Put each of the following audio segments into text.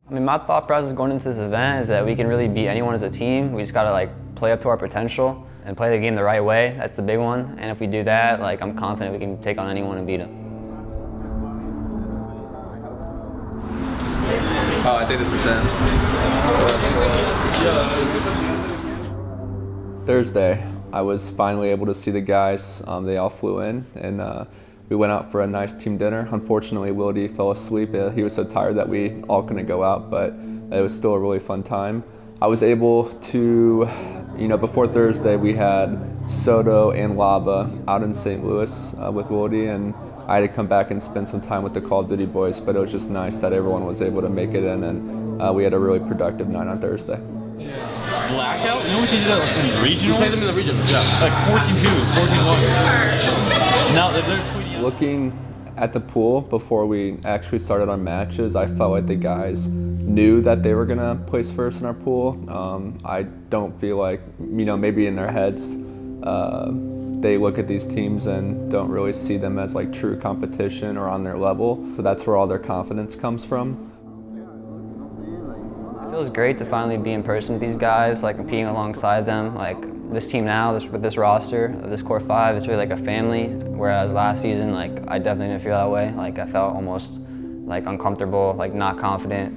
I mean, my thought process going into this event is that we can really beat anyone as a team. We just gotta play up to our potential and play the game the right way. That's the big one. And if we do that, I'm confident we can take on anyone and beat them. Oh, I think this is Sam. Thursday, I was finally able to see the guys. They all flew in, and we went out for a nice team dinner. Unfortunately, Wildy fell asleep. He was so tired that we all couldn't go out, but it was still a really fun time. I was able to, before Thursday, we had Soto and Lava out in St. Louis with Wildy, and I had to come back and spend some time with the Call of Duty boys, but it was just nice that everyone was able to make it in, and we had a really productive night on Thursday. Blackout? You know what you did in regional? We played them in the regional, yeah. Like 14-2, 14-1. Now they're tweeting. Looking at the pool before we actually started our matches, I felt like the guys knew that they were gonna place first in our pool. I don't feel like, maybe in their heads, they look at these teams and don't really see them as true competition or on their level. So that's where all their confidence comes from. It feels great to finally be in person with these guys, competing alongside them. This team now, with this roster, this core 5, it's really a family. Whereas last season, I definitely didn't feel that way. I felt almost uncomfortable, not confident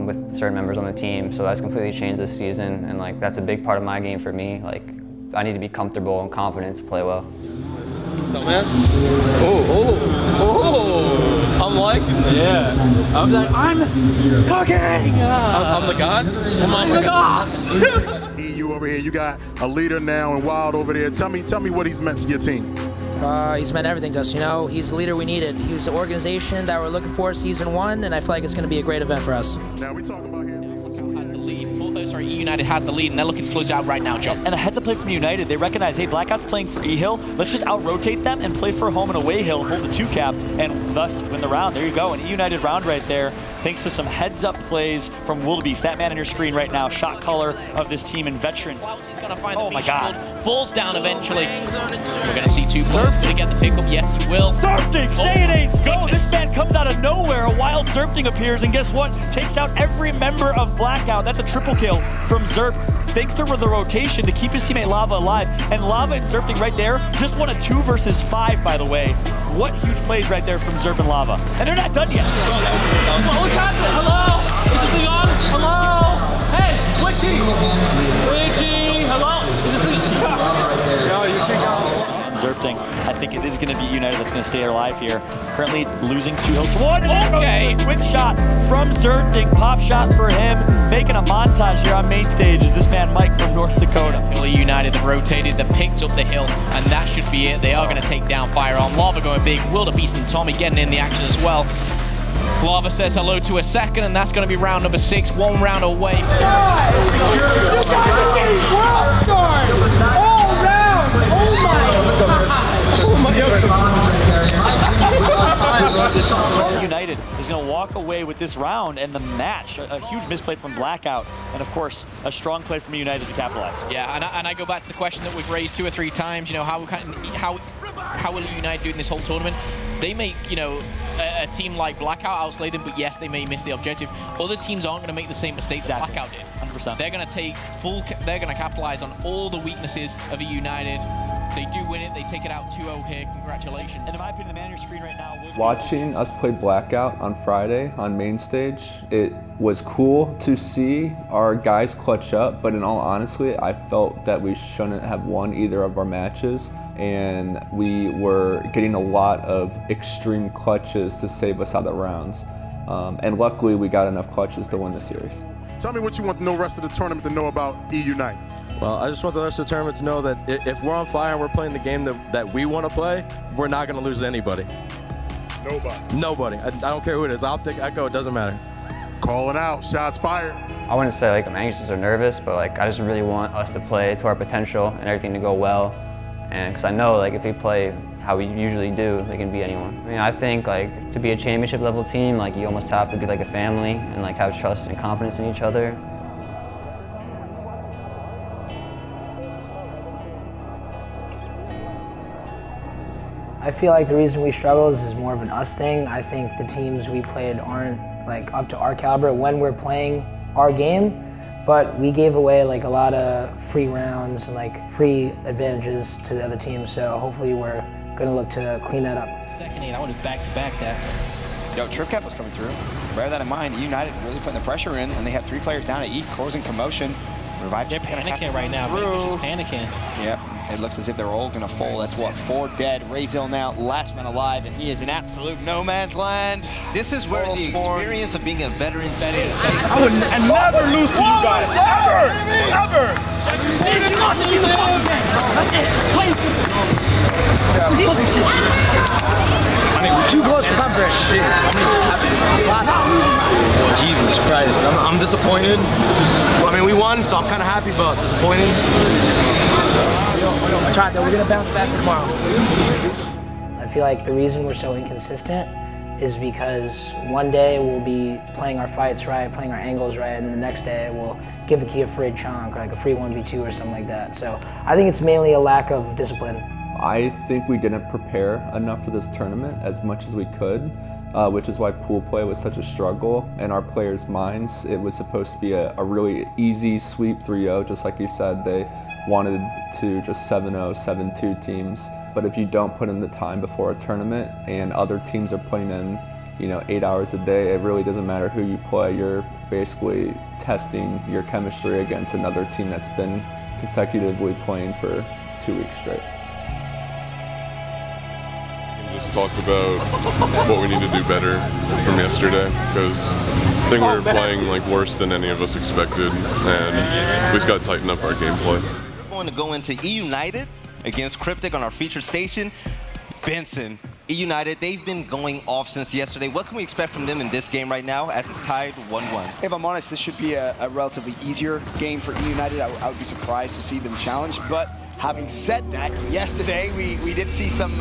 with certain members on the team. So that's completely changed this season, and that's a big part of my game for me. I need to be comfortable and confident to play well. Dumbass. Oh! I'm liking this. Yeah. I'm cooking! I'm the god? I'm the god! EU over here, you got a leader now and Wild over there. Tell me what he's meant to your team. He's meant everything to us, He's the leader we needed. He was the organization that we're looking for season 1, and I feel like it's going to be a great event for us. Now we talking about here. eUnited has the lead, and they're looking to close it out right now, Joe. And a heads up play from United. They recognize, hey, Blackout's playing for E-Hill. Let's just out-rotate them and play for a home and away hill, hold the 2-cap, and thus win the round. There you go, an eUnited round right there, thanks to some heads-up plays from Wildebeest. That man on your screen right now, shot color of this team and veteran. He's going to find oh my God. Falls down eventually. We're going to see 2 points. Going to get the pickup. Yes, he will. Zerpting, say it ain't so. This man comes out of nowhere. A wild Zerpting appears, and guess what? Takes out every member of Blackout. That's a triple kill from Zerp. Thanks to the rotation to keep his teammate Lava alive. And Lava and Zerpting right there just won a 2 versus 5, by the way. What huge plays right there from Zerp and Lava. And they're not done yet. What's happening? Hello? Is this thing on? Hello? Hey, Witchy! Witchy! Hello? Is this thing on? No, you should go. Zerpting, I think it is going to be United that's going to stay alive here. Currently losing 2 hills. One! Okay! Quick shot from Zerpting. Pop shot for him. Making a montage here on main stage is this man Mike from North Dakota. United have rotated, they've picked up the hill, and that should be it. They are going to take down Firearm. Lava going big. Wildebeest and Tommy getting in the action as well. Lava says hello to a second, and that's going to be round number 6. 1 round away. You guys are getting world stars all round. Oh my United is going to walk away with this round and the match. A huge misplay from Blackout, and of course, a strong play from United to capitalize. Yeah, and I go back to the question that we've raised 2 or 3 times. How will United do in this whole tournament? They make, a team like Blackout outslay them, but yes, they may miss the objective. Other teams aren't going to make the same mistake that Blackout did. 100%. They're going to they're going to capitalize on all the weaknesses of eUnited. They do win it. They take it out 2-0 here. Congratulations. And in my opinion, the man on your screen right now. Watching us play Blackout on Friday on main stage, it was cool to see our guys clutch up, but in all honesty, I felt that we shouldn't have won either of our matches, and we were getting a lot of extreme clutches to save us out of the rounds. And luckily, we got enough clutches to win the series. Tell me what you want the rest of the tournament to know about eUnited. Well, I just want the rest of the tournament to know that if we're on fire and we're playing the game that we want to play, we're not going to lose to anybody. Nobody. I don't care who it is. I'll take Echo. It doesn't matter. Calling out. Shots fired. I wouldn't say I'm anxious or nervous, but I just really want us to play to our potential and everything to go well. And because I know if we play how we usually do, we can beat anyone. I mean, I think to be a championship level team, you almost have to be a family and have trust and confidence in each other. I feel like the reason we struggle is more of an us thing. I think the teams we played aren't like up to our caliber when we're playing our game. But we gave away like a lot of free rounds and like free advantages to the other team. So hopefully we're gonna look to clean that up. Second eight, I want to back-to-back that. Yo, Trip Cap was coming through. Bear that in mind. eUnited really putting the pressure in, and they have 3 players down at E, causing commotion. Revive. They're panicking right now. They're just panicking. Yep. It looks as if they're all gonna fall. That's what, 4 dead. Razil now, last man alive, and he is in absolute no man's land. This is where the experience of being a veteran setting. I would never lose to you guys. Ever! Ever! Too close for comfort. Jesus Christ, I'm disappointed. I mean, we won, so I'm kind of happy, but disappointed. That's right, though. We're going to bounce back for tomorrow. I feel like the reason we're so inconsistent is because one day we'll be playing our fights right, playing our angles right, and then the next day we'll give a key a free chunk, or like a free 1v2 or something like that. So I think it's mainly a lack of discipline. I think we didn't prepare enough for this tournament as much as we could, which is why pool play was such a struggle. In our players' minds, it was supposed to be a really easy sweep 3-0, just like you said. They wanted to just 7-0, 7-2 teams. But if you don't put in the time before a tournament and other teams are playing in 8 hours a day, it really doesn't matter who you play. You're basically testing your chemistry against another team that's been consecutively playing for 2 weeks straight. Just talked about what we need to do better from yesterday, because I think we were playing like worse than any of us expected, and we just got to tighten up our gameplay. We're going to go into eUnited against Cryptic on our featured station. Benson, eUnited, they've been going off since yesterday. What can we expect from them in this game right now as it's tied 1-1? If I'm honest, this should be a relatively easier game for eUnited. I would be surprised to see them challenged, but having said that, yesterday we did see some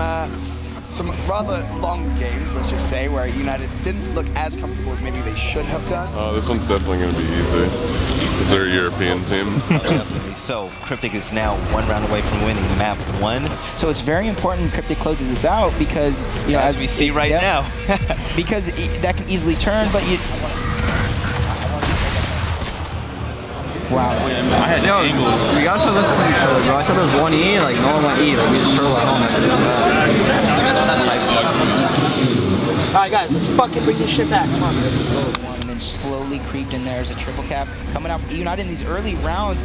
rather long games, let's just say, where eUnited didn't look as comfortable as maybe they should have done. This one's definitely going to be easy, because they're a European team. Definitely. So Cryptic is now 1 round away from winning map 1. So it's very important Cryptic closes this out, because as we see right now, because that can easily turn, but you. Wow. I had angles. You guys are listening to each other, bro. I said there was 1 E, like no one went E, like we just turtled at home. Alright guys, let's fucking bring this shit back, come on. And then slowly creeped in there as a triple cap. Coming out for eUnited in these early rounds.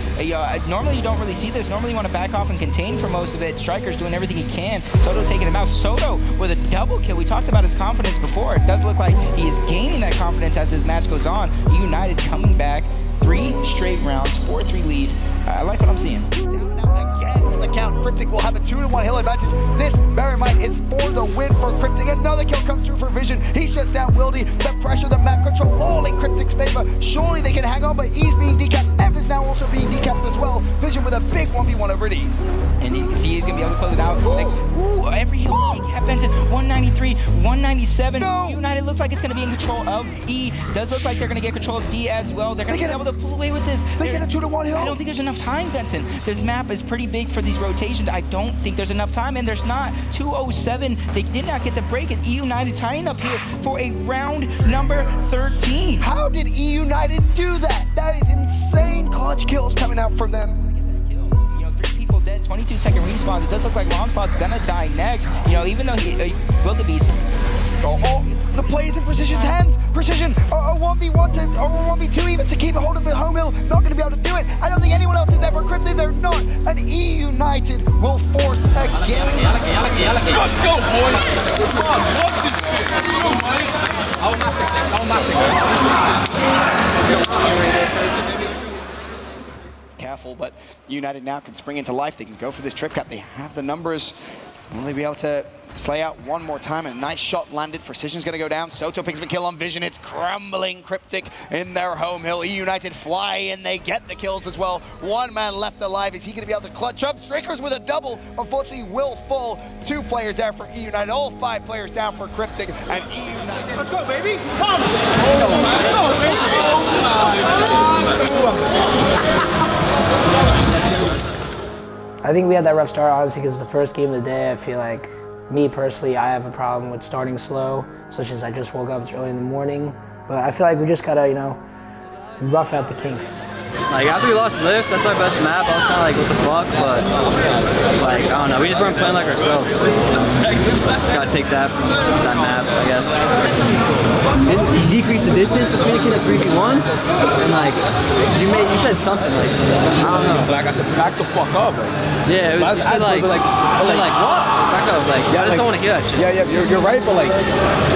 Normally you don't really see this. Normally you want to back off and contain for most of it. Striker's doing everything he can. Soto taking him out. Soto with a double kill. We talked about his confidence before. It does look like he is gaining that confidence as his match goes on. eUnited coming back. 3 straight rounds, 4-3 lead. I like what I'm seeing. The count, Cryptic will have a 2-1 hill advantage. This, bear in mind, is for the win for Cryptic. Another kill comes through for Vision. He shuts down Wildy. The pressure, the map control, all in Cryptic's favor. Surely they can hang on, but he's being decapped. F is now also being decapped as well. Vision with a big 1v1 over D. And you can see he's gonna be able to close it out. Like, ooh, every hill decap Benson. 193, 197. No. eUnited looks like it's gonna be in control of E. Does look like they're gonna get control of D as well. They're gonna be able to pull away with this. They get a 2-1 hill. I don't think there's enough time, Benson. This map is pretty big for these rotations. I don't think there's enough time, and there's not. 207. They did not get the break. And eUnited tying up here for a round number 13. How did eUnited do that? That is insane clutch kills coming out from them. 22-second respawns. It does look like Longslot's gonna die next. Even though Wildebeest. The play is in Precision's hands. Precision, a 1v1 or a 1v2 even to keep a hold of the home hill. Not gonna be able to do it. I don't think anyone else is ever Cryptic. They're not. And eUnited will force a game. Let's go, boys. Come on, love this shit. Go, Mike. Careful, but eUnited now can spring into life. They can go for this trip cap. They have the numbers. Will they be able to slay out one more time? And a nice shot landed. Precision's going to go down. Soto picks up a kill on Vision. It's crumbling Cryptic in their home hill. eUnited fly in. They get the kills as well. 1 man left alive. Is he going to be able to clutch up? Strikers with a double. Unfortunately, will fall. 2 players there for eUnited. All 5 players down for Cryptic. And eUnited. Let's go, baby. Come on. Let's go, baby. I think we had that rough start, honestly, because it's the first game of the day. I feel like, me personally, I have a problem with starting slow, especially since I just woke up, it's early in the morning. But I feel like we just gotta, you know, rough out the kinks. Like after we lost Lift, that's our best map. I was kind of like, what the fuck? But like, I don't know, we just weren't playing like ourselves. So just gotta take that from that map, I guess. Didn't you decrease the distance between a kid at 3v1? And like, you said something like, I don't know. Like I said, back the fuck up. Yeah, you said like, I was like, what? Back up, like, yeah, I just don't want to hear that shit. Yeah, you're right, but like,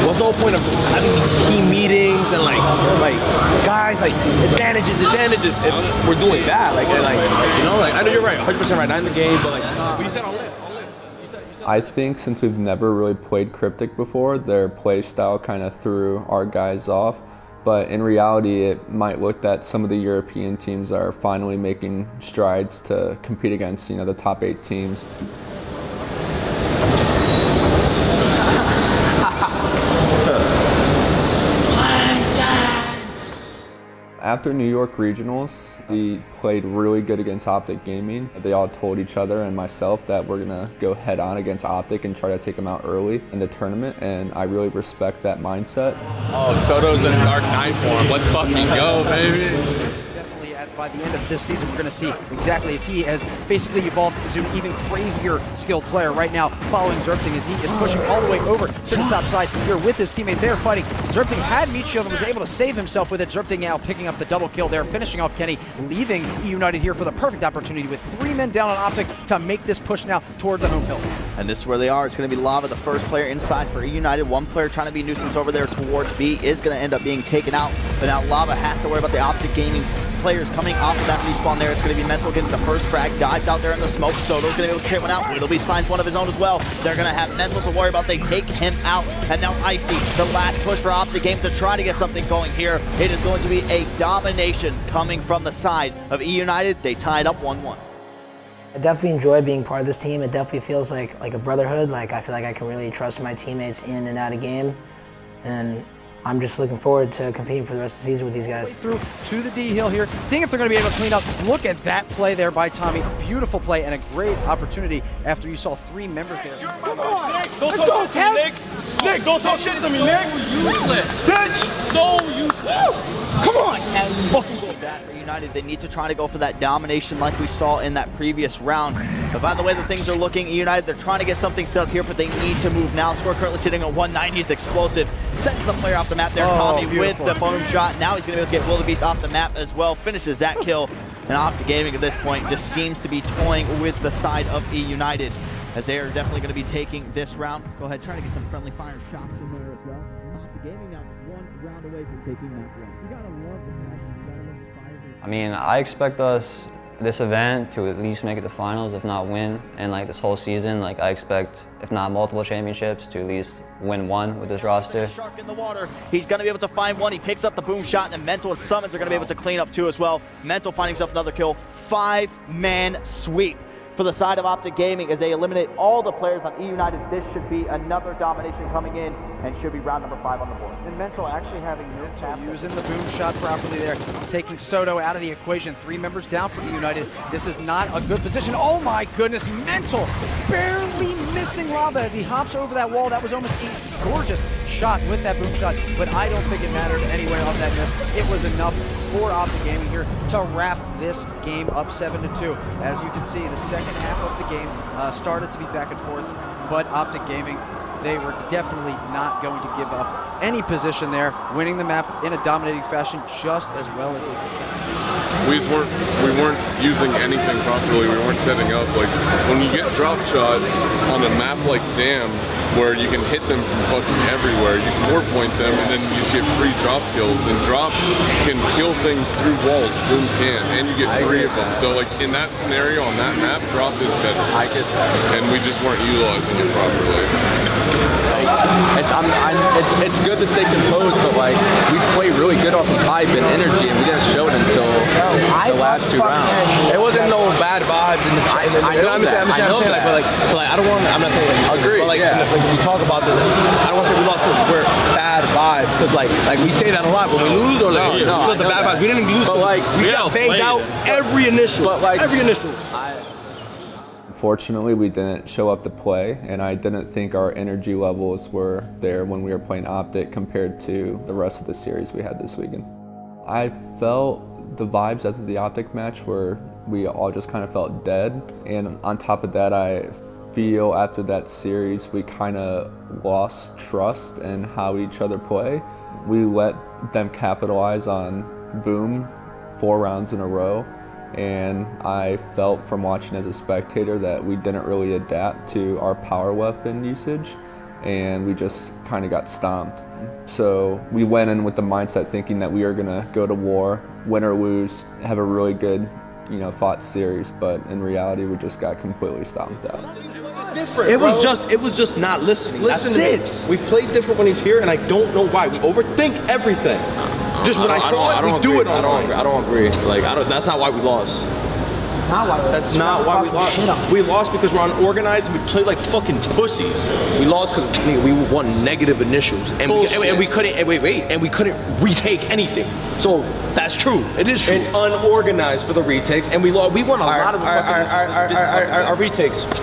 what's the whole point of having these team meetings and like guys, like advantages. If we're doing that, like, and like, you know, like I know you're right, 100% right, not in the game, but like, we said on Lift. I think since we've never really played Cryptic before, their play style kind of threw our guys off. But in reality, it might look that some of the European teams are finally making strides to compete against, you know, the top 8 teams. After New York Regionals, we played really good against Optic Gaming. They all told each other and myself that we're gonna go head on against Optic and try to take them out early in the tournament, and I really respect that mindset. Oh, Soto's in Dark Knight form. Let's fucking go, baby. By the end of this season, we're going to see exactly if he has basically evolved into an even crazier skilled player right now, following Zabriskie as he is pushing all the way over to the top side here with his teammate. They're fighting. Zabriskie had meat shield and was able to save himself with it. Zabriskie now picking up the double kill there, finishing off Kenny, leaving eUnited here for the perfect opportunity with 3 men down on Optic to make this push now toward the home hill. And this is where they are. It's going to be Lava, the first player inside for eUnited. One player trying to be a nuisance over there towards B is going to end up being taken out. But now Lava has to worry about the Optic Gaming players coming off of that respawn there. It's going to be Mental getting the first frag, dives out there in the smoke. Soto's going to go clear one out. Whittleby's finds one of his own as well. They're going to have Mental to worry about. They take him out. And now Icy, the last push for Optic Game to try to get something going here. It is going to be a domination coming from the side of eUnited. They tied up 1-1. I definitely enjoy being part of this team. It definitely feels like a brotherhood. Like I feel like I can really trust my teammates in and out of game. And I'm just looking forward to competing for the rest of the season with these guys. Through to the D hill here, seeing if they're going to be able to clean up. Look at that play there by Tommy. Beautiful play and a great opportunity after you saw 3 members there. Come on, Nick. Let's go, Kev. Nick, don't talk shit to me, Nick. Useless. Bitch. So useless. Come on, Kev. Fucking go bad for United. They need to try to go for that domination like we saw in that previous round. But by the way the things are looking, United, they're trying to get something set up here, but they need to move now. Score currently sitting at 190 is explosive. Sends the player off the map there, Tommy, beautiful. With the boom shot. Now he's going to be able to get Wildebeest off the map as well. Finishes that kill. And Optic Gaming at this point just seems to be toying with the side of eUnited, as they are definitely going to be taking this round. Go ahead, try to get some friendly fire shots in there as well. And Optic Gaming now just 1 round away from taking that one. You got to love the passion. You got to love the fire. I mean, I expect us this event to at least make it to finals, if not win. And like this whole season, like I expect, if not multiple championships, to at least win 1 with this roster. Shark in the water. He's going to be able to find 1. He picks up the boom shot, and Mental and Summons are going to be able to clean up 2 as well. Mental finding himself another kill. 5-man sweep for the side of Optic Gaming as they eliminate all the players on eUnited. This should be another domination coming in and should be round number 5 on the board. And Mental actually having no tap. Using the boom shot properly there, taking Soto out of the equation. 3 members down for eUnited. This is not a good position. Oh my goodness, Mental barely missing Lava as he hops over that wall. That was almost a gorgeous shot with that boom shot, but I don't think it mattered anyway on that miss. It was enough for Optic Gaming here to wrap this game up 7-2. As you can see, the second half of the game started to be back and forth, but Optic Gaming, they were definitely not going to give up any position there, winning the map in a dominating fashion just as well as they could. We weren't using anything properly. We weren't setting up. Like when you get drop shot on a map like Dam, where you can hit them from fucking everywhere, you 4-point them and then you just get free drop kills. And drop can kill things through walls, boom can, and you get 3 of them. So like in that scenario on that map, drop is better. I get that. And we just weren't utilizing it properly. It's good to stay composed, but like we play really good off of hype and energy, and we didn't show it until the last 2 rounds. It wasn't no bad vibes in the chat. I know that. So like I don't want. I'm not saying that. Agree. But like, when we talk about this, I don't want to say we lost because we're bad vibes, because like we say that a lot when we lose, or like it's because the bad vibes. We didn't lose, but like we got banged out every initial. But like every initial. Unfortunately, we didn't show up to play, and I didn't think our energy levels were there when we were playing Optic compared to the rest of the series we had this weekend. I felt the vibes after the Optic match where we all just kind of felt dead, and on top of that, I feel after that series we kind of lost trust in how each other play. We let them capitalize on Boom 4 rounds in a row, and I felt from watching as a spectator that we didn't really adapt to our power weapon usage, and we just kind of got stomped. So we went in with the mindset thinking that we were gonna go to war, win or lose, have a really good, fought series, but in reality we just got completely stomped out. It was just not listening. That's it. We play different when he's here, and I don't know why. We overthink everything. Just when I throw it, we do it on. I don't agree. Like that's not why we lost. That's not why we lost. We lost because we're unorganized and we played like fucking pussies. We lost because we won negative initials and we couldn't and we couldn't retake anything. So that's true. It is true. It's unorganized for the retakes, and we won a lot of our retakes. We're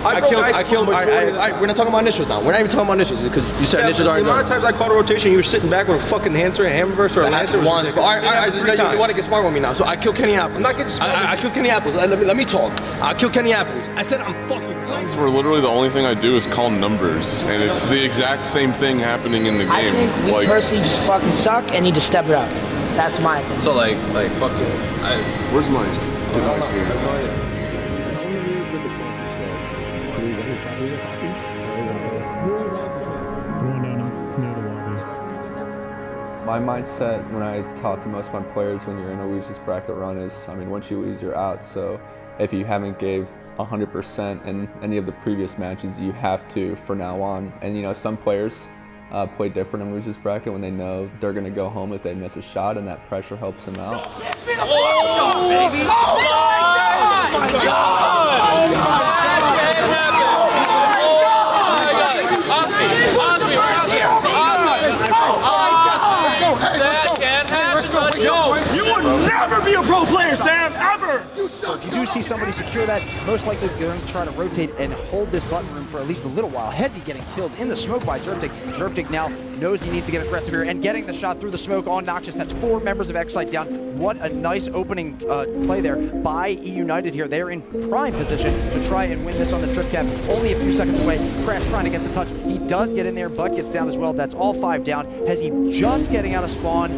not talking about initials now. We're not even talking about initials because you said initials aren't. The amount of times I called a rotation, you were sitting back with a fucking hamburger or a Lancer once. But you want to get smart with me now? So I killed Kenny Apples. I'm not getting smart. I killed Kenny Apples. Let me talk. I killed Kenny Apples. I said I'm fucking done. Where literally the only thing I do is call numbers, and it's the exact same thing happening in the game. I think we personally just fucking suck and need to step it up. That's my opinion. So like fuck you. Where's mine? My mindset when I talk to most of my players when you're in a losers bracket run is, once you lose, you're out. So if you haven't gave 100% in any of the previous matches, you have to from now on. And some players play different in losers bracket when they know they're going to go home if they miss a shot, and that pressure helps them out. Oh my God! You would never be a pro player, Sam, ever! So if you do see somebody secure that, most likely they're going to try to rotate and hold this button room for at least a little while. Heavy getting killed in the smoke by Zerptic. Zerptic now knows he needs to get aggressive here and getting the shot through the smoke on Noxious. That's 4 members of Excite down. What a nice opening play there by eUnited here. They're in prime position to try and win this on the trip cap. Only a few seconds away. Crash trying to get the touch. He does get in there, but gets down as well. That's all 5 down. Has he just getting out of spawn?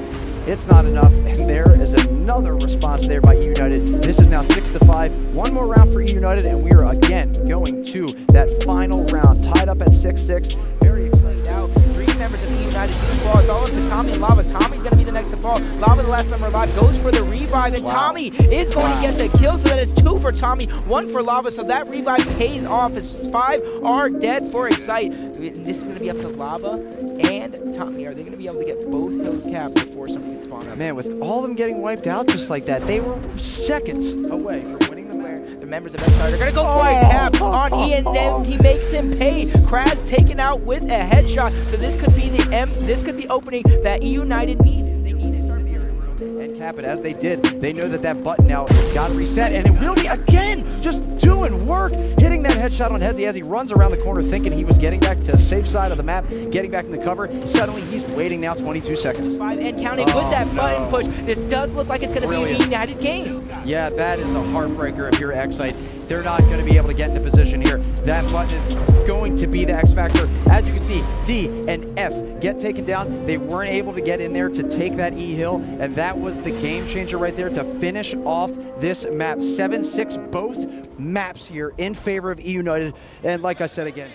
It's not enough, and there is another response there by eUnited. This is now 6-5. One more round for eUnited, and we are again going to that final round, tied up at 6-6. Very excited now. 3 members of eUnited to the ball. It's all up to Tommy and Lava. Tommy's going to be the next to fall. Lava, the last member alive, goes for the revive, and Tommy is going to get the kill, so that it's 2 for Tommy, 1 for Lava, so that revive pays off as 5 are dead for Excite. This is going to be up to Lava and Tommy. Are they going to be able to get both hills capped before somebody gets spawned up? Man, with all of them getting wiped out just like that, they were seconds away from winning the match. The members of Excite are going to go for a cap on Ian, then he makes him pay. Kraz taken out with a headshot, so this could be this could be opening that eUnited need. They need to start and cap it as they did. They know that that button now has got to reset, and it will be again just doing work, hitting that headshot on Hezzy as he runs around the corner thinking he was getting back to the safe side of the map, getting back in the cover. Suddenly he's waiting now 22 seconds. 5 and counting with that button push. This does look like it's going to be a United game. Yeah, that is a heartbreaker if you're Excite. They're not going to be able to get into position here. That button is going to be the X factor. As you can see, D and F get taken down. They weren't able to get in there to take that E hill, and that was the game changer right there to finish off this map. 7-6, both maps here in favor of eUnited. And like I said again,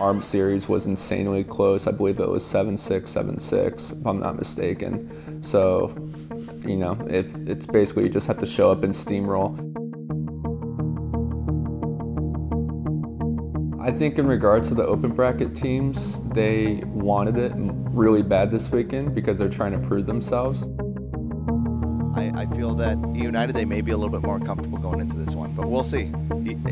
Our series was insanely close. I believe it was 7-6, 7-6, if I'm not mistaken. So, if it's basically you just have to show up and steamroll. I think in regards to the open bracket teams, they wanted it really bad this weekend because they're trying to prove themselves. I feel that eUnited, they may be a little bit more comfortable going into this one, but we'll see.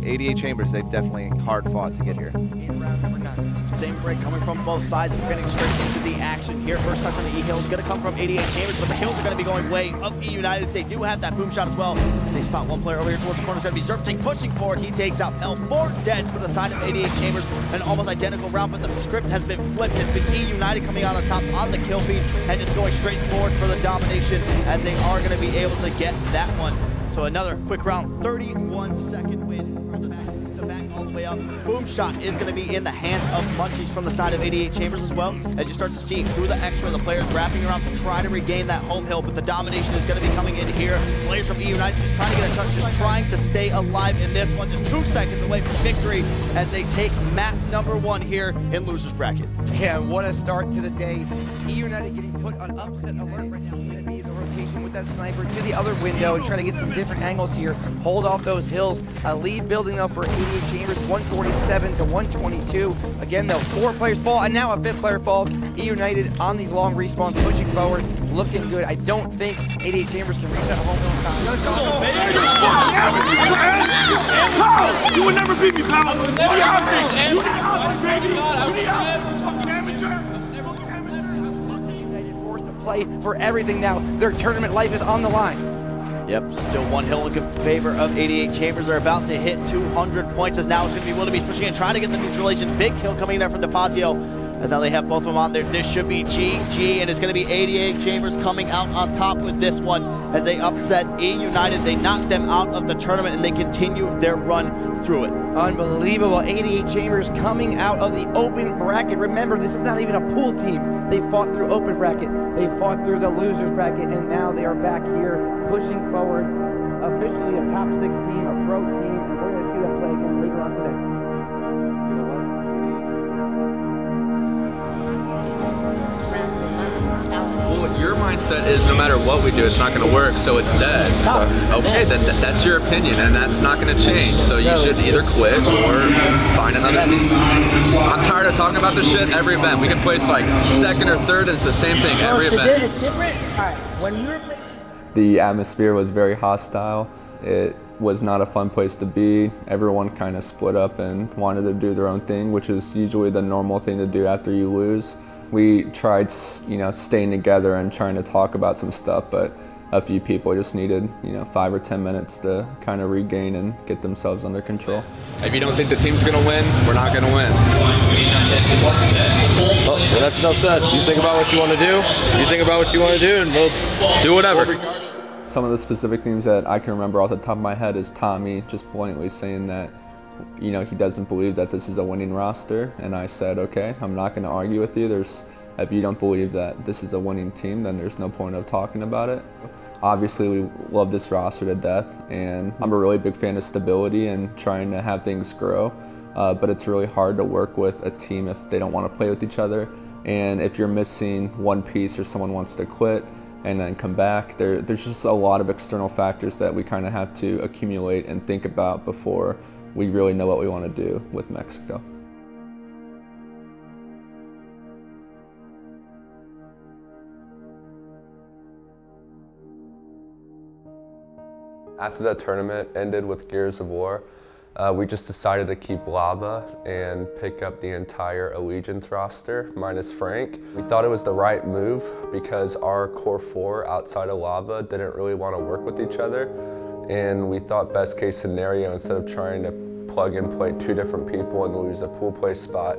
88 Chambers, they definitely hard fought to get here. In round number 9. Same break coming from both sides. We're getting straight into the action here. First touch on the E-Hill is going to come from 88 Chambers, but the kills are going to be going way of eUnited. They do have that boom shot as well. As they spot one player over here towards the corner, it's going to be Zabriskie pushing forward. He takes out Hell. 4 dead for the side of 88 Chambers. An almost identical round, but the script has been flipped. It's been eUnited coming out on top on the kill feed and just going straight forward for the domination, as they are going to be able to get that one. So another quick round, 31-second win. Back all the way up. Boom shot is going to be in the hands of Munchies from the side of 88 Chambers as well, as you start to see through the X-ray the players wrapping around to try to regain that home hill, but the domination is going to be coming in here. Players from eUnited just trying to get a touch, just trying to stay alive in this one, just 2 seconds away from victory as they take map number 1 here in losers bracket. Yeah, what a start to the day. eUnited getting put on upset alert right now. It's going to be the rotation with that sniper to the other window and try to get some different angles here. Hold off those hills. A lead building up for 88 Chambers, 147 to 122. Again, though, 4 players fall, and now a 5th player falls. eUnited on these long respawns, pushing forward, looking good. I don't think 88 Chambers can reach that home hill in time. Pal! You would never beat me, pal! You the optic! You the optic, baby! You the optic, fucking amateur! United forced to play for everything now. Their tournament life is on the line. Yep, still one hill in favor of 88 Chambers. They're about to hit 200 points, as now it's going to be Wildebeest pushing in, trying to get the neutralization. Big kill coming in there from DeFazio, as now they have both of them on there. This should be GG, and it's going to be 88 Chambers coming out on top with this one as they upset eUnited. They knock them out of the tournament, and they continue their run through it. Unbelievable. 88 Chambers coming out of the open bracket. Remember, this is not even a pool team. They fought through open bracket. They fought through the losers bracket, and now they are back here pushing forward. Officially a top 6 team, a pro team, and we're going to see them play again later on today. Well, your mindset is no matter what we do, it's not going to work, so it's dead. Okay, then that's your opinion, and that's not going to change. So you should either quit or find another team. I'm tired of talking about this shit every event. We can place like 2nd or 3rd, and it's the same thing every event. It's different. All right, when you were placing. The atmosphere was very hostile. It was not a fun place to be. Everyone kind of split up and wanted to do their own thing, which is usually the normal thing to do after you lose. We tried, staying together and trying to talk about some stuff, but a few people just needed, 5 or 10 minutes to kind of regain and get themselves under control. If you don't think the team's gonna win, we're not gonna win. Well, that's enough said. You think about what you want to do, you think about what you want to do, and we'll do whatever. Some of the specific things that I can remember off the top of my head is Tommy just blatantly saying that, he doesn't believe that this is a winning roster, and I said, okay, I'm not going to argue with you. If you don't believe that this is a winning team, then there's no point of talking about it. Obviously, we love this roster to death, and I'm a really big fan of stability and trying to have things grow, but it's really hard to work with a team if they don't want to play with each other, and if you're missing one piece or someone wants to quit and then come back, there's just a lot of external factors that we kind of have to accumulate and think about before we really know what we want to do with Mexico. After the tournament ended with Gears of War, we just decided to keep Lava and pick up the entire Allegiance roster, minus Frank. We thought it was the right move because our core 4 outside of Lava didn't really want to work with each other. And we thought best case scenario, instead of trying to plug and play 2 different people and lose a pool play spot,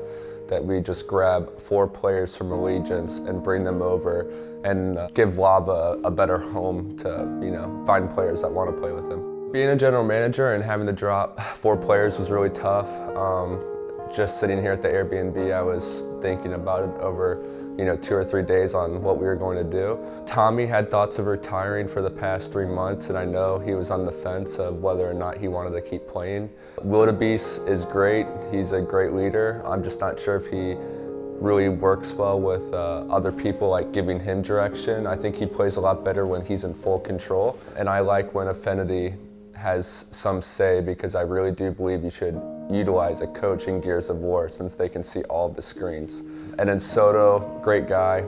that we just grab 4 players from Allegiance and bring them over and give Lava a better home to, find players that want to play with them. Being a general manager and having to drop 4 players was really tough. Just sitting here at the Airbnb, I was thinking about it over 2 or 3 days on what we were going to do. Tommy had thoughts of retiring for the past 3 months, and I know he was on the fence of whether or not he wanted to keep playing. Wildebeest is great. He's a great leader. I'm just not sure if he really works well with other people, like giving him direction. I think he plays a lot better when he's in full control. And I like when Affinity has some say, because I really do believe you should utilize a coach in Gears of War since they can see all of the screens. And then Soto, great guy,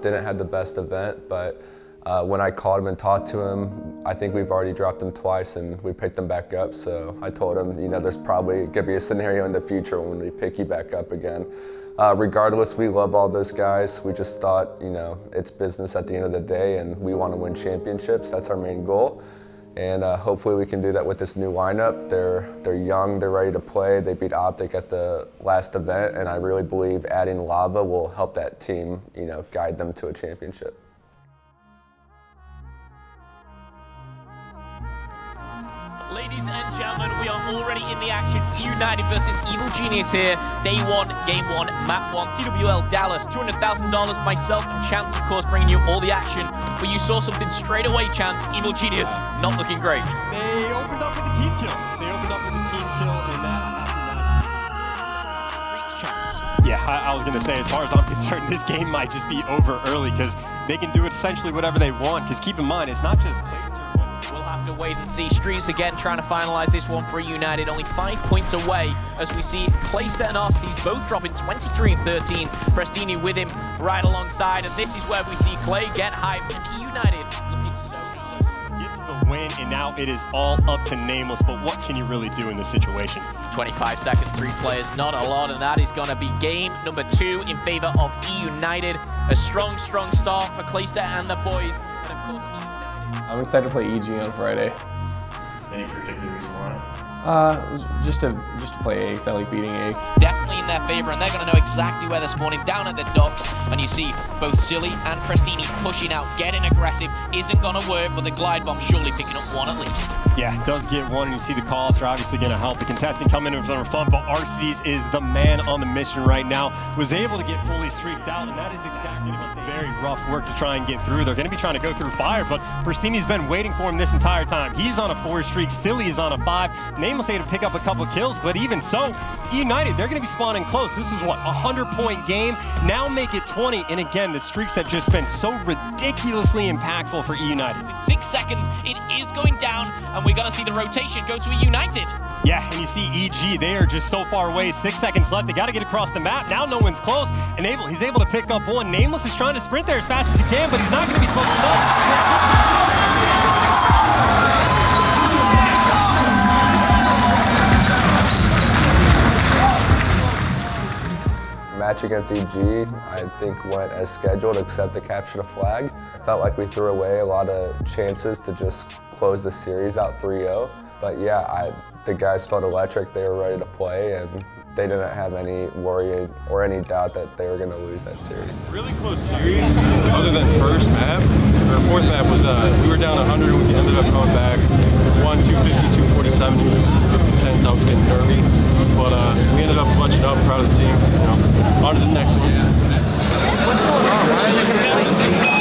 didn't have the best event, but When I called him and talked to him, I think we've already dropped him twice and we picked him back up. So I told him, you know, there's probably gonna be a scenario in the future when we pick you back up again. Regardless, we love all those guys. We just thought, you know, it's business at the end of the day and we want to win championships. That's our main goal. And hopefully we can do that with this new lineup. They're young, they're ready to play. They beat Optic at the last event, and I really believe adding Lava will help that team, you know, guide them to a championship. Ladies and gentlemen, we are already in the action. eUnited versus Evil Genius here. Day 1, Game 1, Map 1, CWL Dallas, $200,000. Myself and Chance, of course, bringing you all the action. But you saw something straight away, Chance. Evil Genius, not looking great. They opened up with the team kill. And that Yeah, I was going to say, as far as I'm concerned, this game might just be over early because they can do essentially whatever they want. Because keep in mind, it's not just We'll have to wait and see. Streets again trying to finalize this one for eUnited, only 5 points away as we see Clayster and Arsties both dropping 23 and 13. Prestini with him right alongside, and this is where we see Clay get hyped and eUnited looking so gets the win, and now it is all up to Nameless, but what can you really do in this situation? 25 seconds, 3 players, not a lot, and that is going to be game number 2 in favor of eUnited. A strong start for Clayster and the boys, and of course eUnited. I'm excited to play EG on Friday. Any particular reason why? Just to play Aches. I like beating Aches. Definitely in their favor, and they're going to know exactly where they're spawning, down at the docks. And you see both Silly and Prestini pushing out, getting aggressive. Isn't going to work, but the glide bomb surely picking up 1 at least. Yeah, it does get 1, and you see the calls are obviously going to help the contestant come in with some fun, but Arsties is the man on the mission right now. Was able to get fully streaked out, and that is exactly what very rough work to try and get through. They're going to be trying to go through fire, but Prestini's been waiting for him this entire time. He's on a 4 streak, Silly is on a 5. Nameless able to pick up a couple kills, but even so, eUnited, they're going to be spawning close. This is what, a 100-point game? Now make it 20, and again, the streaks have just been so ridiculously impactful for eUnited. With 6 seconds, it is going down, and we're going to see the rotation go to eUnited. Yeah, and you see EG, they are just so far away. 6 seconds left, they got to get across the map. Now no one's close, and he's able to pick up 1. Nameless is trying to sprint there as fast as he can, but he's not going to be close enough. Match against EG, I think went as scheduled except to capture the flag. I felt like we threw away a lot of chances to just close the series out 3-0. But yeah, the guys felt electric, they were ready to play, and they didn't have any worry or any doubt that they were going to lose that series. Really close series, other than first map. Our 4th map was, we were down 100, we ended up coming back, 1, 250, 247, it was intense, I was getting nervy. But we ended up clutching up, proud of the team, you know, on to the next one. What's going on? Why are they going to sleep?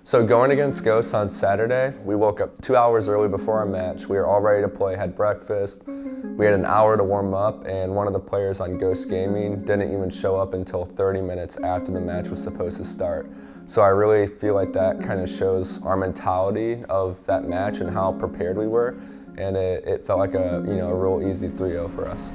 So going against Ghosts on Saturday, we woke up 2 hours early before our match. We were all ready to play, had breakfast. We had an hour to warm up, and one of the players on Ghost Gaming didn't even show up until 30 minutes after the match was supposed to start. So I really feel like that kind of shows our mentality of that match and how prepared we were, and it felt like a real easy 3-0 for us.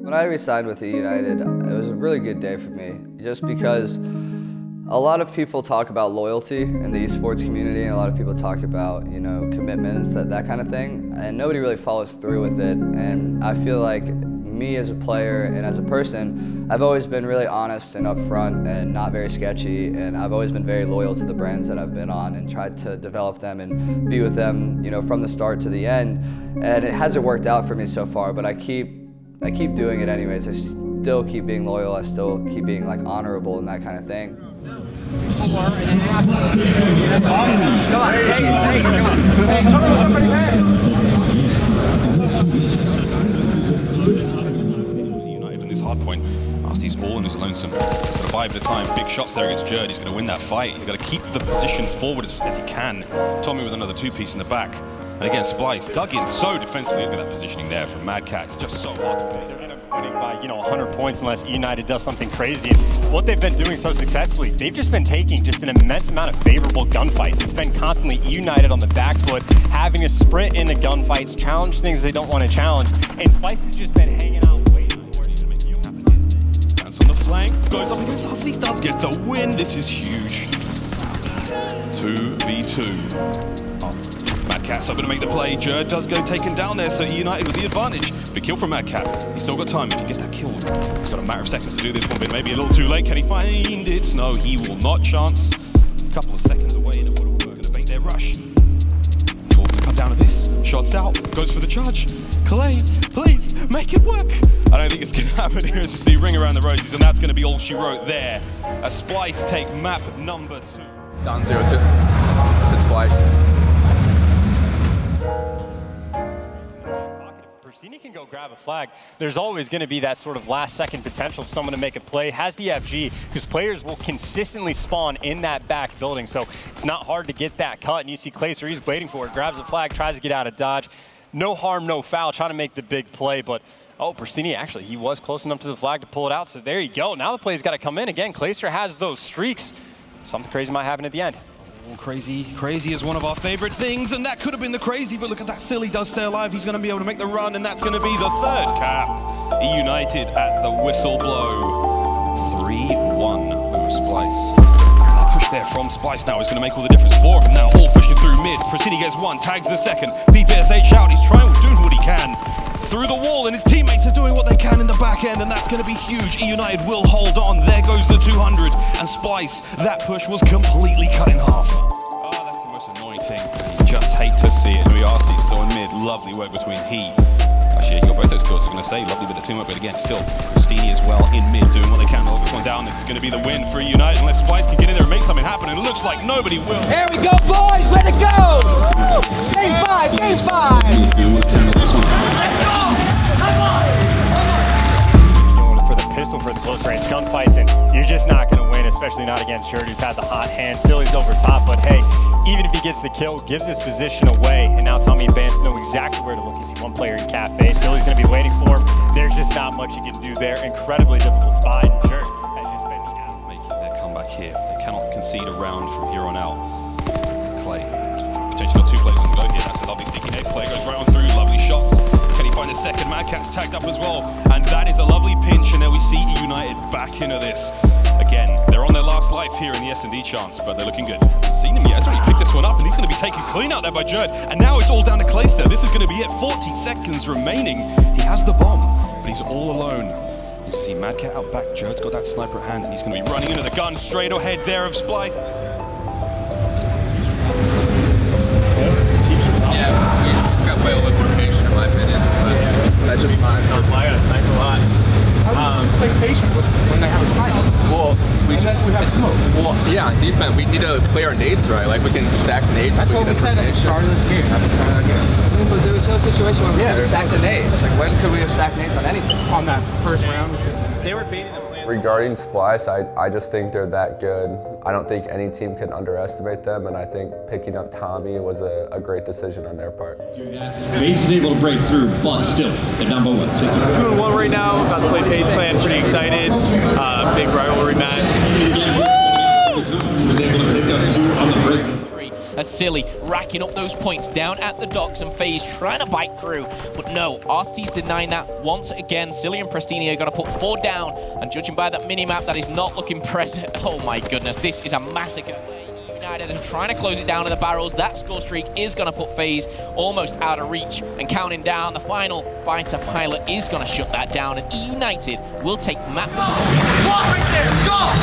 When I re-signed with eUnited, it was a really good day for me, just because a lot of people talk about loyalty in the esports community, and a lot of people talk about, commitments, that kind of thing, and nobody really follows through with it. And I feel like me as a player and as a person, I've always been really honest and upfront and not very sketchy, and I've always been very loyal to the brands that I've been on and tried to develop them and be with them, from the start to the end. And it hasn't worked out for me so far, but I keep doing it anyways. I still keep being loyal. I still keep being honorable and that kind of thing. Come on, take it, come on. Hey, come on, somebody this hard point. RC's all in his lonesome. He's got to buy a bit of time. Big shots there against Jerd. He's going to win that fight. He's got to keep the position forward as he can. Tommy with another two-piece in the back. And again, Splice dug in so defensively. Look at that positioning there from Mad Cat. It's just so hard to play. They're winning by, 100 points unless eUnited does something crazy. And what they've been doing so successfully, they've just been taking just an immense amount of favorable gunfights. It's been constantly eUnited on the back foot, having to sprint into gunfights, challenge things they don't want to challenge. And Splice has just been hanging out waiting. That's on the flank, goes up against RC, does get the win. This is huge. 2v2. Mad Cat's hoping to make the play. Jerd does go taken down there, so eUnited with the advantage. Big kill from Mad Cat. He's still got time if he gets that kill. He's got a matter of seconds to do this one, but maybe a little too late. Can he find it? No, he will not. Chance. A couple of seconds away, and it would going to bait their rush. It's all going to come down to this. Shots out, goes for the charge. Clay, please, make it work. I don't think it's going to happen here as we see Ring Around the Roses, and that's going to be all she wrote there. A Splice take map number 2. Down 0-2. The Splice. Persini can go grab a flag. There's always going to be that sort of last-second potential of someone to make a play. Has the FG, because players will consistently spawn in that back building, so it's not hard to get that cut. And you see Clayster, he's waiting for it, grabs the flag, tries to get out of dodge. No harm, no foul, trying to make the big play, but oh, Persini actually, he was close enough to the flag to pull it out, so there you go. Now the play's got to come in again. Clayster has those streaks. Something crazy might happen at the end. Crazy is one of our favorite things, and that could have been the crazy, but look at that, Silly does stay alive. He's going to be able to make the run, and that's going to be the 3rd cap. eUnited at the whistle blow. 3-1 over Splice. That push there from Splice now is going to make all the difference. 4 of them now, all pushing through mid. Persini gets 1, tags the 2nd. BPSH out, he's trying, doing what he can. Through the wall, and his teammates are doing what they can in the back end, and that's going to be huge. eUnited will hold on. There goes the 200, and Splice, that push was completely cut in half. Oh, that's the most annoying thing. You just hate to see it. And we are still in mid. Lovely work between he. Actually, he got both those kills, I was going to say. Lovely bit of teamwork, but again, still, Christine as well in mid, doing what they can to hold this one down. This is going to be the win for eUnited, unless Splice can get in there and make something happen, and it looks like nobody will. There we go, boys! Let it go! Game 5, game 5! For the pistol for the close range gunfights, and you're just not going to win, especially not against Jerd, who's had the hot hand. Silly's over top, but hey, even if he gets the kill, gives his position away, and now Tommy and Vance know exactly where to look. You see one player in Cafe, Silly's going to be waiting for him. There's just not much you can do there. Incredibly difficult spot, and Jerd has just been the ass. Making their comeback here. They cannot concede a round from here on out. Clay, potentially got 2 plays on the go here. That's a lovely sticky egg. Clay goes right on through, lovely shots. Can he find a 2nd? Mad Cat's tagged up as well, and that is a lovely pinch, and there we see eUnited back into this. Again, they're on their last life here in the S&D chance, but they're looking good. Hasn't seen him yet. He's already picked this one up, and he's going to be taken clean out there by Jerd, and now it's all down to Clayster. This is going to be it. 40 seconds remaining. He has the bomb, but he's all alone. You can see Mad Cat out back. Jerd's got that sniper at hand, and he's going to be running into the gun straight ahead there of Splice. Yeah, we just got to play a little more patient, in my opinion. But that's just mine. I got a snipe a lot. Play patient when they have a snipe. Well, unless we have smoke. Well, yeah, on defense, we need to play our nades right. Like, we can stack nades. That's what we said at the start of this game. But there was no situation where we could have stacked the nades. Like, when could we have stacked nades on anything? On that first round. They were baiting the plan. Regarding Splice, I just think they're that good. I don't think any team can underestimate them, and I think picking up Tommy was a great decision on their part. Beatz is able to break through, but still, they're number 1. 2-1 right now, about to play Face Clan, pretty excited. Big rivalry match. Was able to pick up 2 on the break. As Silly racking up those points down at the docks, and FaZe trying to bite through, but no, RC's denying that once again. Silly and Pristini are going to put 4 down, and judging by that mini-map, that is not looking present. Oh my goodness, this is a massacre. eUnited and trying to close it down to the barrels. That score streak is going to put FaZe almost out of reach, and counting down, the final fighter pilot is going to shut that down, and eUnited will take map. Right there, go!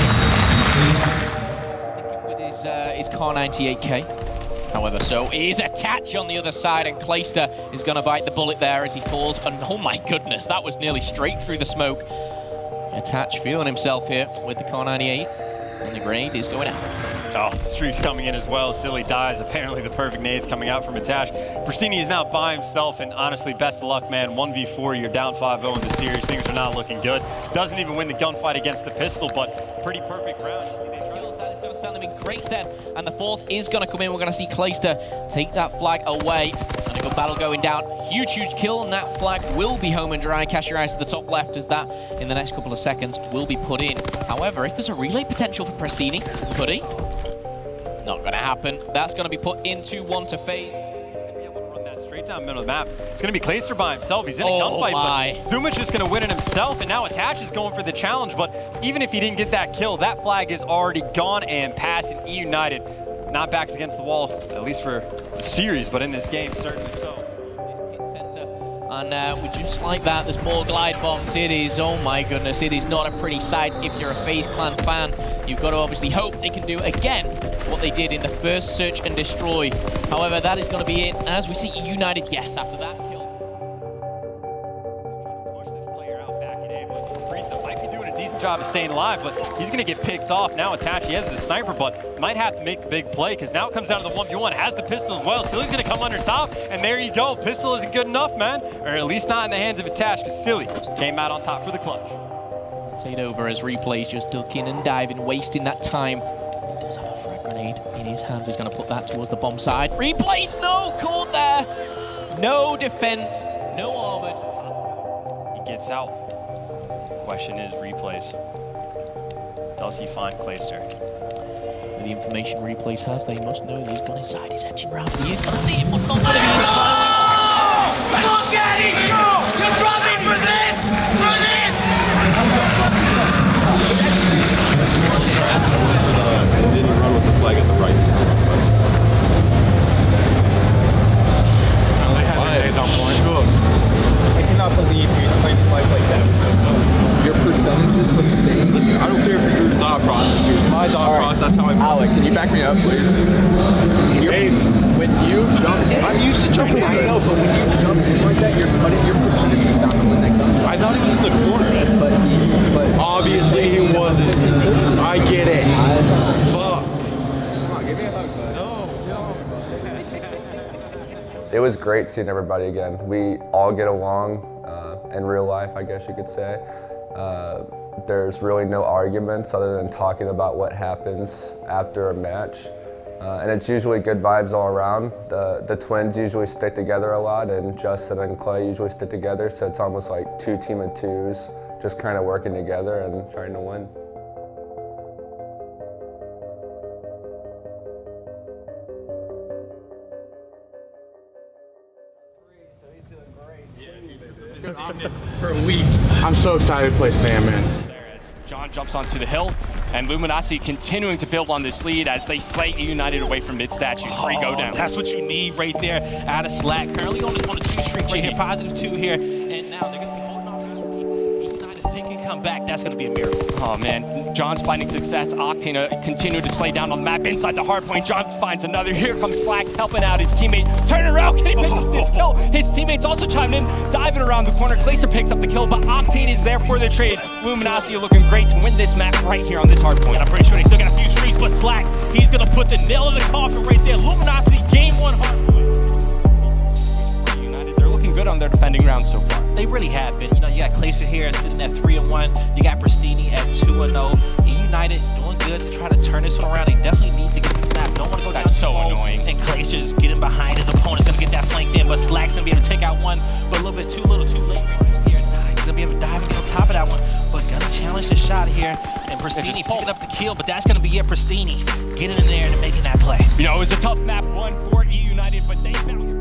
His Car 98K. However, so is Attach on the other side, and Clayster is going to bite the bullet there as he falls. And oh my goodness, that was nearly straight through the smoke. Attach feeling himself here with the Car 98, and the grade is going out. Oh, streaks coming in as well. Silly dies. Apparently the perfect nades coming out from Attach. Bristini is now by himself, and honestly, best of luck, man. 1v4, you're down 5-0 in the series. Things are not looking good. Doesn't even win the gunfight against the pistol, but pretty perfect round. You see they kills, that is going to stand them in great stead. And the fourth is going to come in. We're going to see Clayster take that flag away. And a good battle going down. Huge kill, and that flag will be home and dry. Cast your eyes to the top left, as that, in the next couple of seconds, will be put in. However, if there's a relay potential for Prestini, could he? Not going to happen. That's going to be put into one to FaZe. Straight down the middle of the map. It's going to be Clayster by himself. He's in a gunfight, but Zuma's just going to win it himself, and now Attach is going for the challenge. But even if he didn't get that kill, that flag is already gone and passed, and eUnited not backs against the wall, at least for the series, but in this game, certainly so. And would you just like that? There's more glide bombs. It is, oh my goodness, it is not a pretty sight if you're a FaZe Clan fan. You've got to obviously hope they can do again what they did in the first search and destroy. However, that is going to be it. As we see eUnited, yes, after that kill. Push this player out back in A, but Frieza might be doing a decent job of staying alive, but he's going to get picked off. Now Attach, he has the sniper, but might have to make the big play, because now it comes down to the 1v1. Has the pistol as well. Silly's going to come under top, and there you go. Pistol isn't good enough, man. Or at least not in the hands of Attach, because Silly came out on top for the clutch. Take over as Replay's just ducking and diving, wasting that time. He does have a frag grenade in his hands. He's going to put that towards the bomb side. Replay's no caught there. No defense, no armored. He gets out. Question is, Replays. Does he find Clayster? With the information Replays has, they must know that he's gone inside his engine round. He is going to see it, but not going to be in time. Look at it, girl! You're dropping for this! For this! Didn't run with the flag at the right time. No, they had their days on point. I cannot believe you played the flag like that. Your percentages for the stage. Listen, I don't care for your thought process. Here's my thought process. That's how I. Alec, can you back me up, please? When you jump in, I'm used to jumping. I know, but when you jump in like that, you're cutting your percentages down to win that gun. I thought he was in the corner, but obviously he wasn't. I get it. Fuck. Come on, give me another gun. No. It was great seeing everybody again. We all get along in real life, I guess you could say. There's really no arguments other than talking about what happens after a match. And it's usually good vibes all around. The twins usually stick together a lot, and Justin and Clay usually stick together, so it's almost like 2 team of 2s just kind of working together and trying to win. For a week. I'm so excited to play Sandman. John jumps onto the hill, and Luminasi continuing to build on this lead as they slay eUnited away from mid-statue. 3 go down. That's what you need right there out of Slack. Currently on a 2 streak right here, +2 here, and now they're going to be holding on to eUnited. If they can come back, that's going to be a miracle. Oh man, John's finding success. Octane continue to slay down on the map inside the hard point. John finds another. Here comes Slack helping out his teammate. Turn around, can he pick up this kill? His teammates also chimed in, diving around the corner. Clayster picks up the kill, but Octane is there for the trade. Luminasi are looking great to win this map right here on this hard point. I'm pretty sure they still got a few streaks, but Slack, he's going to put the nail in the coffin right there. Luminasi, game 1 hard point. United, they're looking good on their defending round so far. They really have been. You know, you got Clayster here sitting at 3-1. You got Prestini at 2-0. eUnited doing good to try to turn this one around. They definitely need to get this map. Don't want to go down. That's so annoying. And Clayster's getting behind his opponent's going to get that flanked in, but Slack's going to be able to take out one, but a little bit too little, too late. Here. Nah, he's going to be able to dive and get on top of that one, but going to challenge the shot here. And Prestini picking up the kill, but that's going to be it. Prestini getting in there and making that play. You know, it was a tough map 1 for eUnited, but they found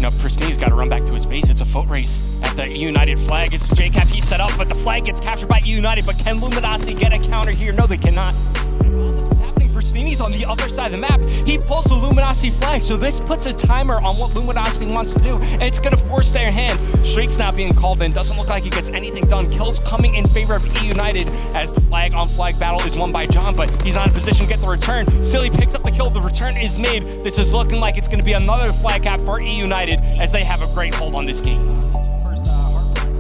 now Pristini's got to run back to his base. It's a foot race at the eUnited flag. It's JCap, he's set up, but the flag gets captured by eUnited. But can Luminasi get a counter here? No, they cannot. While this is happening, Pristini's on the other side of the map. He pulls the Luminasi flag, so this puts a timer on what Luminasi wants to do, and it's going to force their hand. Streak's not being called in. Doesn't look like he gets anything done. Kills coming in favor of eUnited as the flag-on-flag battle is won by John, but he's not in position to get the return. Silly picks up the kill. The return is made. This is looking like it's going to be another flag cap for eUnited as they have a great hold on this game.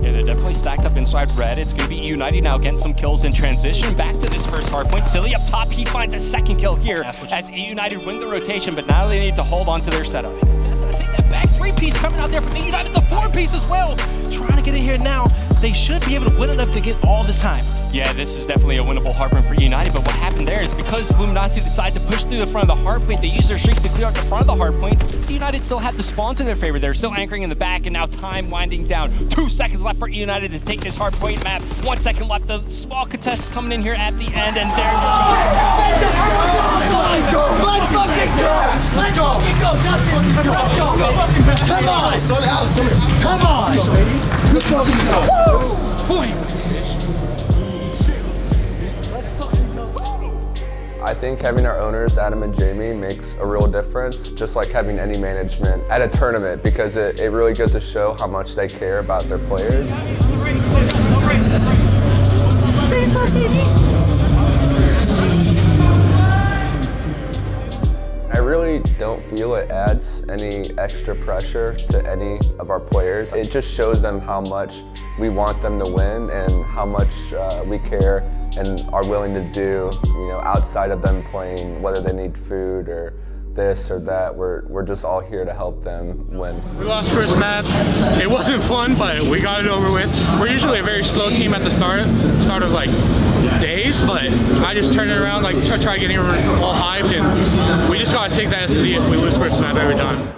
Yeah, they're definitely stacked up inside red. It's going to be eUnited now getting some kills in transition. Back to this first hard point. Silly up top. He finds a second kill here as eUnited win the rotation, but now they need to hold on to their setup. Take that back 3-piece coming out there from eUnited, the 4-piece as well. Trying to get in here now. They should be able to win enough to get all this time. Yeah, this is definitely a winnable hardpoint for eUnited, but what happened there is because Luminosity decided to push through the front of the hardpoint, they used their streaks to clear out the front of the hardpoint. eUnited still had the spawns in their favor. They're still anchoring in the back, and now time winding down. 2 seconds left for eUnited to take this hardpoint map. 1 second left. The small contest coming in here at the end, and there you go. Let's fucking go! Let's go! Dustin! Let's go! Come on! Come on! Good fucking go! Point! I think having our owners, Adam and Jamie, makes a real difference, just like having any management at a tournament, because it really goes to show how much they care about their players. I really don't feel it adds any extra pressure to any of our players. It just shows them how much we want them to win and how much we care and are willing to do, outside of them playing, whether they need food or this or that. We're just all here to help them win. We lost first map. It wasn't fun, but we got it over with. We're usually a very slow team at the start of like days, but I just turned it around, like try getting everyone all hyped, and we just gotta take that as a D if we lose first map every time.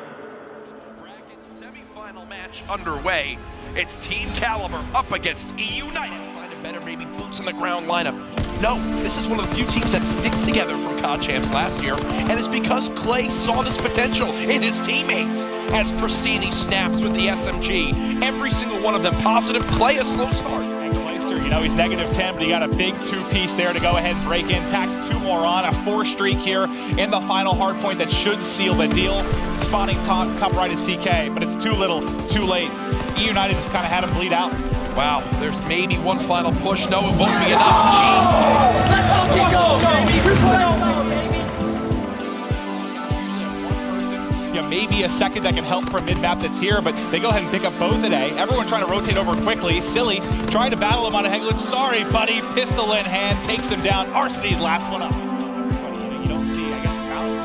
Bracket semi-final match underway. It's Team Caliber up against eUnited. Find a better maybe boots on the ground lineup. No, this is one of the few teams that sticks together from COD Champs last year, and it's because Clay saw this potential in his teammates. As Pristini snaps with the SMG, every single one of them positive. Clay a slow start. And Clayster, he's -10, but he got a big 2-piece there to go ahead and break in. Tacks 2 more on, a 4 streak here in the final hardpoint that should seal the deal. Spawning top right is TK, but it's too little, too late. eUnited just kind of had him bleed out. Wow, there's maybe one final push. No, it won't be enough. Let's fucking go, baby! Maybe a second that can help for mid-map that's here, but they go ahead and pick up both today. Everyone trying to rotate over quickly. Silly trying to battle him on a Heglich. Sorry, buddy. Pistol in hand, takes him down. Arseny's last one up. But you don't see, I guess,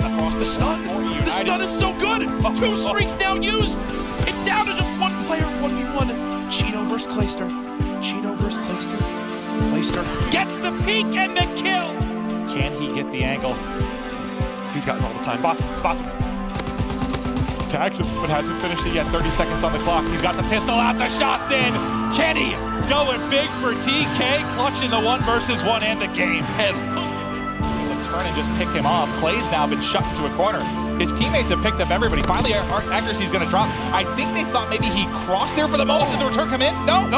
across the stun. The stun is so good. 2 streaks now used. It's down to just one player, 1v1. Chino versus Clayster. Chino versus Clayster. Clayster gets the peek and the kill. Can he get the angle? He's got it all the time. Spots him. Tags him, but hasn't finished it yet. 30 seconds on the clock. He's got the pistol out. The shot's in. Kenny going big for TK, clutching the 1v1 and the game. And turn and just pick him off. Clay's now been shut into a corner. His teammates have picked up everybody. Finally, accuracy's going to drop. I think they thought maybe he crossed there for the moment. Did the return come in? No.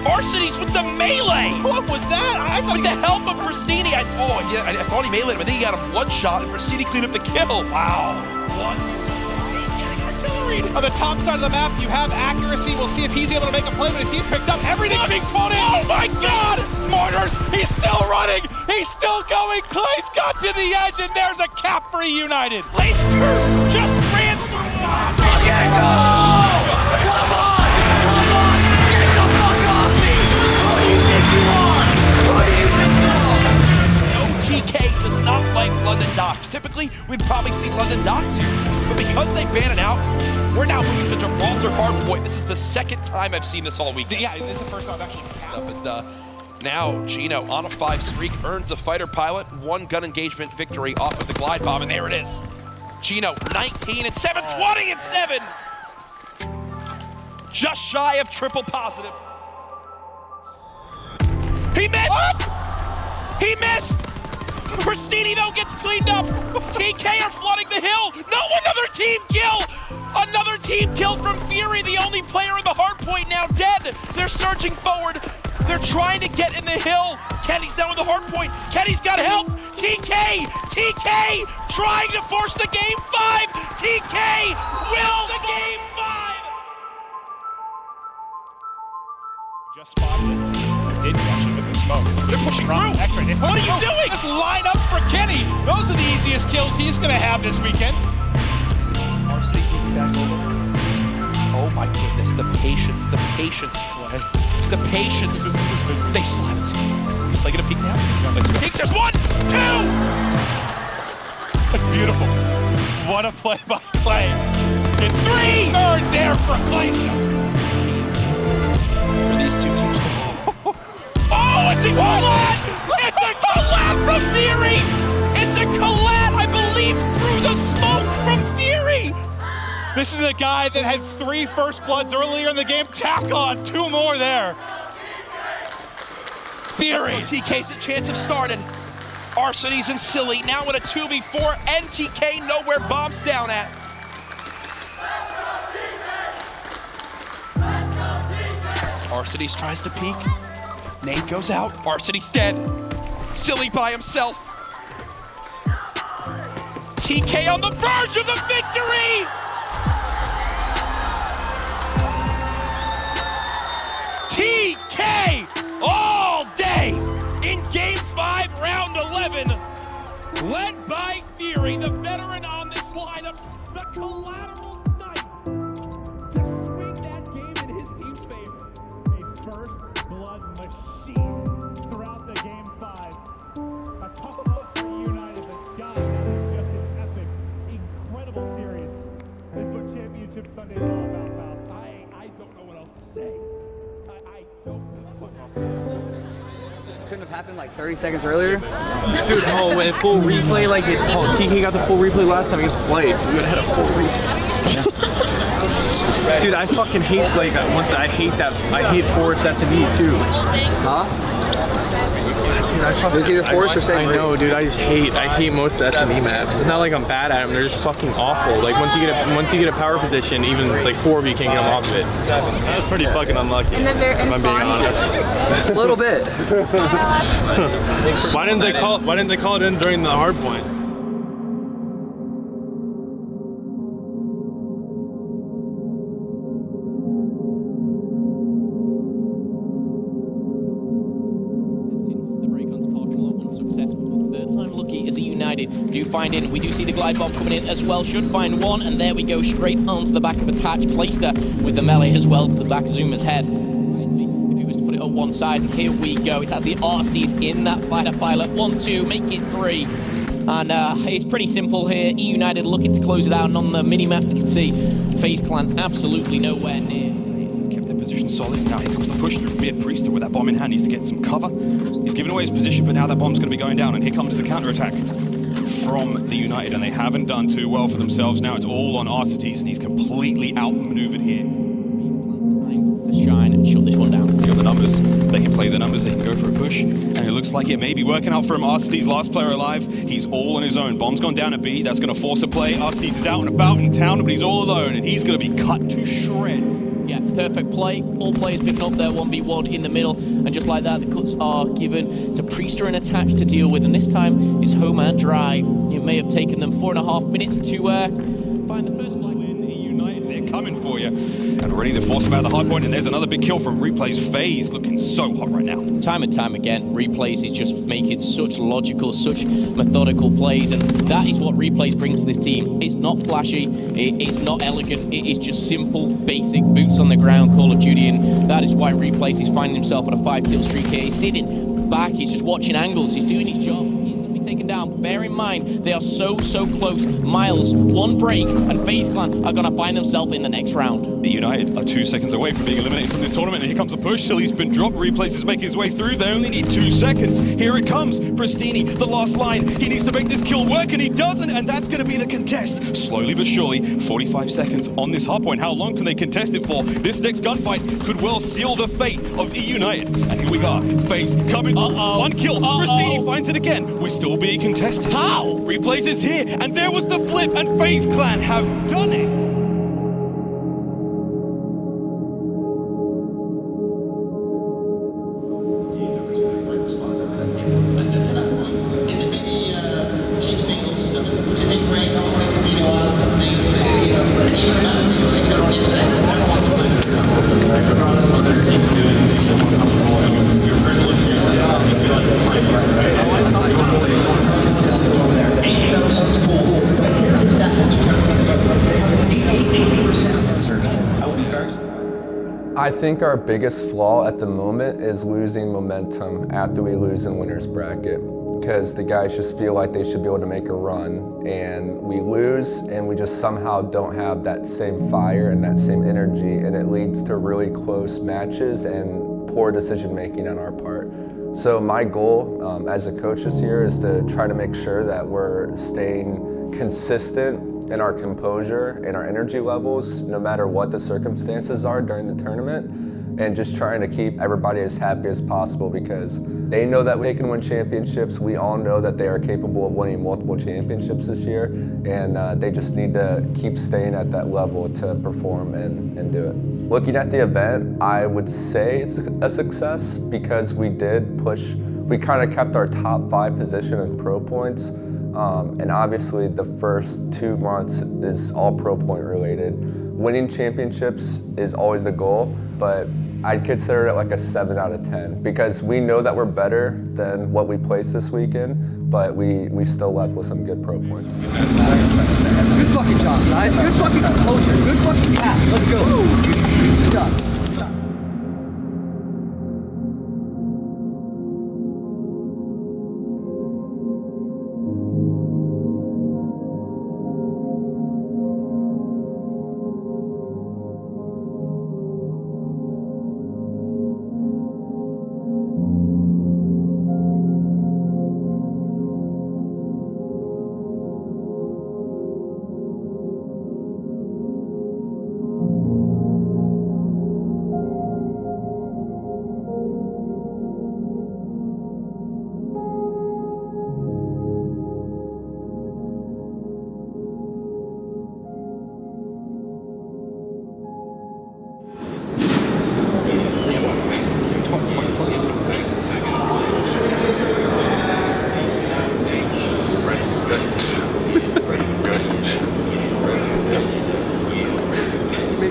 Arseny's with the melee. What was that? I thought with the help of Pristini. I thought he meleeed him. I think he got him 1 shot, and Pristini cleaned up the kill. Wow. On the top side of the map, you have accuracy. We'll see if he's able to make a play, but as he's picked up, everything's being pulled in. Oh my God! Mortars, he's still running. He's still going. Clay's got to the edge, and there's a cap for eUnited. Clayster just ran through. Fucking go! Come on! Get the fuck off me! Who do you think you are? Who do you think you are? No, TK does not like London Docks. Typically, we'd probably see London Docks here. But because they ban it out, we're now moving to Gibraltar Hardpoint. This is the second time I've seen this all week. Yeah, this is the first time I've actually passed. Now, Gino on a 5 streak earns the fighter pilot 1 gun engagement victory off of the glide bomb, and there it is. Gino, 19 and 7, 20 and 7. Just shy of triple positive. He missed! He missed! Pristini, though, gets cleaned up. TK are flooding the hill. No, another team kill. Another team kill from Fury, the only player in the hardpoint now dead. They're surging forward. They're trying to get in the hill. Kenny's now in the hardpoint. Kenny's got help. TK trying to force the game 5. TK will the game 5. Just spotted it. Didn't actually with the smoke. They're pushing through. X-ray. What are you doing? Just line up for Kenny. Those are the easiest kills he's going to have this weekend. Arseny's moving back over. Oh my goodness. the patience, the patience. The patience. They slept. Is Clay gonna peek now? Peek, there's 1, 2! That's beautiful. What a play by Clay. It's 3! Third there for Clay. For these two teams. Oh, it's a collab! It's a collab from Theory! It's a collab, I believe, through the smoke from Theory! This is a guy that had 3 first bloods earlier in the game. Tack on 2 more there. Theory. TK's a chance of starting. Arseny's and Silly now with a 2v4. NTK nowhere bombs down at. Arseny's tries to peek. Nade goes out. Arseny's dead. Silly by himself. TK on the verge of the victory! TK all day in Game 5, Round 11. Led by Theory, the veteran on this lineup, the collateral snipe to swing that game in his team's favor. A first blood machine throughout the Game 5. A tough loss for eUnited, but God, that is just an epic, incredible series. This is what Championship Sunday is all about, pal. I don't know what else to say. I don't know what else to say. Couldn't have happened like 30 seconds earlier? Dude, oh, when full replay, like TK got the full replay last time against Splice. We would have had a full replay. Dude, I fucking hate, like, I hate Forest S&E too. Huh? Dude, I know, dude. I hate most S&E maps. It's not like I'm bad at them. They're just fucking awful. Like once you get a power position, even like 4 of you can't get them off of it. That was pretty fucking unlucky. And then they're if I'm being honest. A little bit. Why didn't they call it in during the hard point? Do find in, we do see the glide bomb coming in as well, should find one, and there we go, straight onto the back of Attach. Clayster with the melee as well to the back of Zuma's head. If he was to put it on one side, and here we go, it's actually Arseny's in that fighter pilot, 1-2, make it 3. And it's pretty simple here, eUnited looking to close it out, and on the mini-map you can see FaZe Clan absolutely nowhere near. FaZe have kept their position solid, now here comes the push through. Beard Priester with that bomb in hand needs to get some cover. He's given away his position, but now that bomb's going to be going down, and here comes the counter-attack from the United, and they haven't done too well for themselves. Now it's all on Arseny's, and he's completely outmaneuvered here. Time to shine and shut this one down. You got the numbers, they can play the numbers, they can go for a push, and it looks like it may be working out for him. Arseny's last player alive, he's all on his own. Bomb's gone down at B, that's going to force a play. Arseny's is out and about in town, but he's all alone, and he's going to be cut to shreds. Yeah, perfect play. All players picking up their 1v1 in the middle, and just like that, the cuts are given to Priester and Attach to deal with, and this time is home and dry. It may have taken them 4.5 minutes to find the first flag. eUnited, they're coming for you, and ready to force them out of the hard point, and there's another big kill from Replays. FaZe looking so hot right now. Time and time again, Replays is just making such logical, such methodical plays, and that is what Replays brings to this team. It's not flashy, it's not elegant, it is just simple, basic, boots on the ground Call of Duty, and that is why Replays is finding himself on a 5-kill streak here. He's sitting back, he's just watching angles, he's doing his job. He's going to be taken down. Bear in mind, they are so close. Miles, one break, and FaZe Clan are going to find themselves in the next round. eUnited are 2 seconds away from being eliminated from this tournament, and here comes the push. Silly's been dropped, Replays is making his way through. They only need 2 seconds. Here it comes, Pristini, the last line. He needs to make this kill work, and he doesn't, and that's going to be the contest. Slowly but surely, 45 seconds on this hardpoint. How long can they contest it for? This next gunfight could well seal the fate of eUnited. And here we are, FaZe coming, 1 kill. Pristini finds it again. We're still being contested. How? Replays is here, and there was the flip, and FaZe Clan have done it. I think our biggest flaw at the moment is losing momentum after we lose in winner's bracket, because the guys just feel like they should be able to make a run, and we lose and we just somehow don't have that same fire and that same energy, and it leads to really close matches and poor decision making on our part. So my goal as a coach this year is to try to make sure that we're staying consistent in our composure and our energy levels, no matter what the circumstances are during the tournament, and just trying to keep everybody as happy as possible, because they know that they can win championships. We all know that they are capable of winning multiple championships this year, and they just need to keep staying at that level to perform and do it. Looking at the event, I would say it's a success because we did push, we kind of kept our top 5 position in pro points. And obviously the first 2 months is all pro point related. Winning championships is always the goal, but I'd consider it like a 7 out of 10 because we know that we're better than what we placed this weekend, but we still left with some good pro points. Good fucking job, guys. Good fucking composure. Good fucking pass. Let's go. Good job.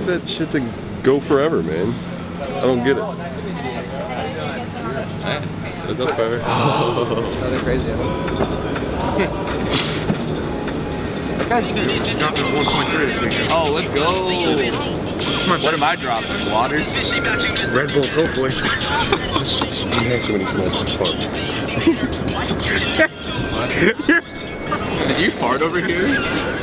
That shit to go forever, man. I don't get it. It goes forever. They're crazy. Oh, let's go. What am I dropping? Water? Red Bulls, hopefully. You have too many smokes. Fuck. Did you fart over here?